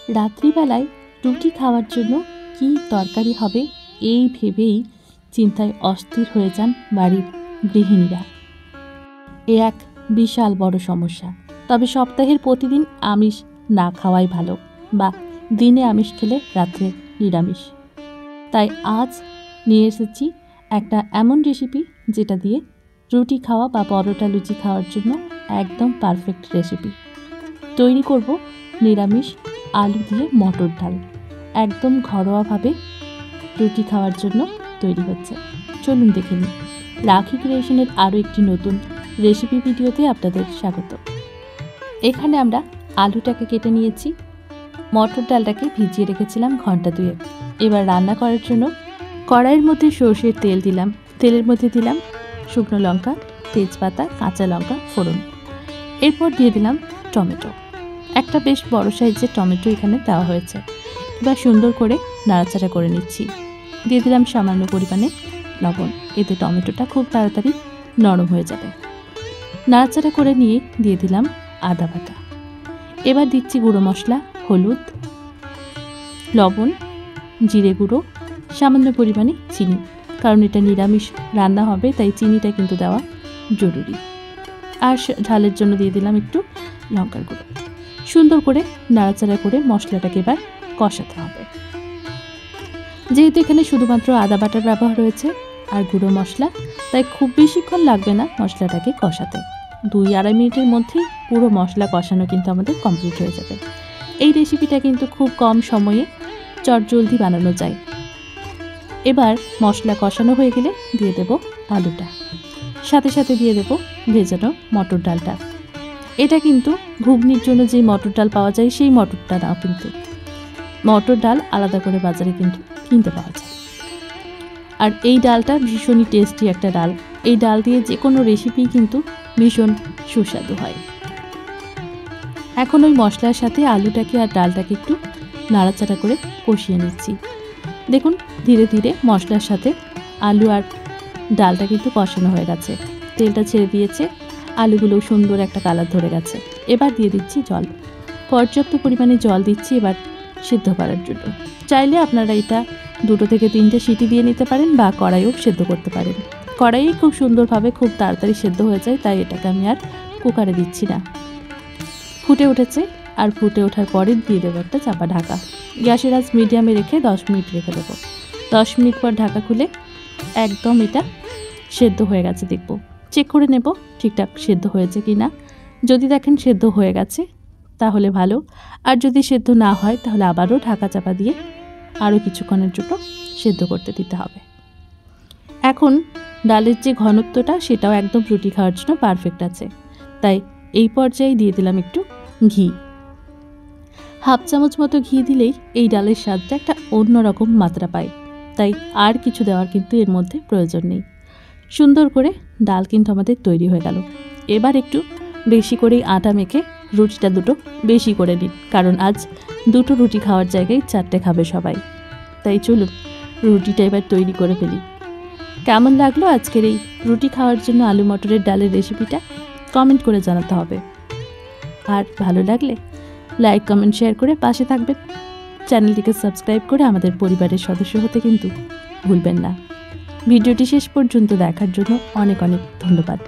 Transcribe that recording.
রাত্রিবেলায় রুটি খাওয়ার জন্য কি তরকারি হবে এই ভেবেই চিন্তায় অস্থির হয়ে যান বাড়ির গৃহিণীরা। এ এক বিশাল বড় সমস্যা। তবে সপ্তাহের প্রতিদিন আমিষ না খাওয়াই ভালো, বা দিনে আমিষ খেলে রাত্রে নিরামিষ। তাই আজ নিয়ে এসেছি একটা এমন রেসিপি যেটা দিয়ে রুটি খাওয়া বা পরোটা লুচি খাওয়ার জন্য একদম পারফেক্ট রেসিপি। তৈরি করব নিরামিষ আলু দিয়ে মটর ডাল। একদম ঘরোয়াভাবে রুটি খাওয়ার জন্য তৈরি হচ্ছে। চলুন দেখে নিই। রাখি ক্রিয়েশনের আরও একটি নতুন রেসিপি ভিডিওতে আপনাদের স্বাগত। এখানে আমরা আলুটাকে কেটে নিয়েছি, মটর ডালটাকে ভিজিয়ে রেখেছিলাম ঘন্টা দুয়েক। এবার রান্না করার জন্য কড়াইয়ের মধ্যে সর্ষের তেল দিলাম। তেলের মধ্যে দিলাম শুকনো লঙ্কা, তেজপাতা, কাঁচা লঙ্কা ফোড়ন। এরপর দিয়ে দিলাম টমেটো। একটা বেশ বড় সাইজের টমেটো এখানে দেওয়া হয়েছে। এবার সুন্দর করে নাড়াচাড়া করে নিচ্ছি। দিয়ে দিলাম সামান্য পরিমাণে লবণ। এতে টমেটোটা খুব তাড়াতাড়ি নরম হয়ে যাবে। নাড়াচাড়া করে নিয়ে দিয়ে দিলাম আদা বাটা। এবার দিচ্ছি গুঁড়ো মশলা, হলুদ, লবণ, জিরে গুঁড়ো, সামান্য পরিমাণে চিনি। কারণ এটা নিরামিষ রান্না হবে, তাই চিনিটা কিন্তু দেওয়া জরুরি। আর ঝালের জন্য দিয়ে দিলাম একটু লঙ্কার গুঁড়ো। সুন্দর করে নাড়াচাড়া করে মশলাটাকে এবার কষাতে হবে। যেহেতু এখানে শুধুমাত্র আদা বাটার ব্যবহার রয়েছে আর গুঁড়ো মশলা, তাই খুব বেশিক্ষণ লাগবে না মশলাটাকে কষাতে। 2-2.5 মিনিটের মধ্যেই পুরো মশলা কষানো কিন্তু আমাদের কমপ্লিট হয়ে যাবে। এই রেসিপিটা কিন্তু খুব কম সময়ে চটজলদি বানানো যায়। এবার মশলা কষানো হয়ে গেলে দিয়ে দেব আলুটা, সাথে সাথে দিয়ে দেব ভেজানো মটর ডালটা। এটা কিন্তু ঘুগনির জন্য যে মটর ডাল পাওয়া যায় সেই মটরটা না, কিন্তু মটর ডাল আলাদা করে বাজারে কিন্তু কিনতে পাওয়া যায়। আর এই ডালটা ভীষণই টেস্টি একটা ডাল। এই ডাল দিয়ে যে কোনো রেসিপি কিন্তু ভীষণ সুস্বাদু হয়। এখন ওই মশলার সাথে আলুটাকে আর ডালটাকে একটু নাড়াচাড়া করে কষিয়ে নিচ্ছি। দেখুন ধীরে ধীরে মশলার সাথে আলু আর ডালটা কিন্তু কষানো হয়ে গেছে। তেলটা ছেড়ে দিয়েছে, আলুগুলো সুন্দর একটা কালার ধরে গেছে। এবার দিয়ে দিচ্ছি জল। পর্যাপ্ত পরিমাণে জল দিচ্ছি এবার সিদ্ধ করার জন্য। চাইলে আপনারা এটা 2 থেকে 3টে সিটি দিয়ে নিতে পারেন বা কড়াইও সেদ্ধ করতে পারেন। কড়াইয়ে খুব সুন্দরভাবে খুব তাড়াতাড়ি সেদ্ধ হয়ে যায়, তাই এটাকে আমি আর কুকারে দিচ্ছি না। ফুটে উঠেছে, আর ফুটে ওঠার পরে দিয়ে দেবো একটা চাপা ঢাকা। গ্যাসের আঁচ মিডিয়ামে রেখে 10 মিনিট রেখে দেবো। 10 মিনিট পর ঢাকা খুলে একদম এটা সেদ্ধ হয়ে গেছে দেখব। চেক করে নেব ঠিকঠাক সেদ্ধ হয়েছে কি না। যদি দেখেন সেদ্ধ হয়ে গেছে তাহলে ভালো, আর যদি সেদ্ধ না হয় তাহলে আবারও ঢাকা চাপা দিয়ে আরও কিছুক্ষণের জন্য সেদ্ধ করতে দিতে হবে। এখন ডালের যে ঘনত্বটা সেটাও একদম রুটি খাওয়ার জন্য পারফেক্ট আছে। তাই এই পর্যায়ে দিয়ে দিলাম একটু ঘি। 1/2 চামচ মতো ঘি দিলেই এই ডালের স্বাদটা একটা অন্যরকম মাত্রা পায়। তাই আর কিছু দেওয়ার কিন্তু এর মধ্যে প্রয়োজন নেই। সুন্দর করে ডাল কিন্তু আমাদের তৈরি হয়ে গেল। এবার একটু বেশি করেই আটা মেখে রুটিটা 2টো বেশি করে নিন, কারণ আজ 2টো রুটি খাওয়ার জায়গায় 4টে খাবে সবাই। তাই চলুন রুটিটা এবার তৈরি করে ফেলি। কেমন লাগলো আজকের এই রুটি খাওয়ার জন্য আলু মটরের ডালের রেসিপিটা কমেন্ট করে জানাতে হবে। আর ভালো লাগলে লাইক, কমেন্ট, শেয়ার করে পাশে থাকবেন। চ্যানেলটিকে সাবস্ক্রাইব করে আমাদের পরিবারের সদস্য হতে কিন্তু ভুলবেন না। ভিডিওটি শেষ পর্যন্ত দেখার জন্য অনেক অনেক ধন্যবাদ।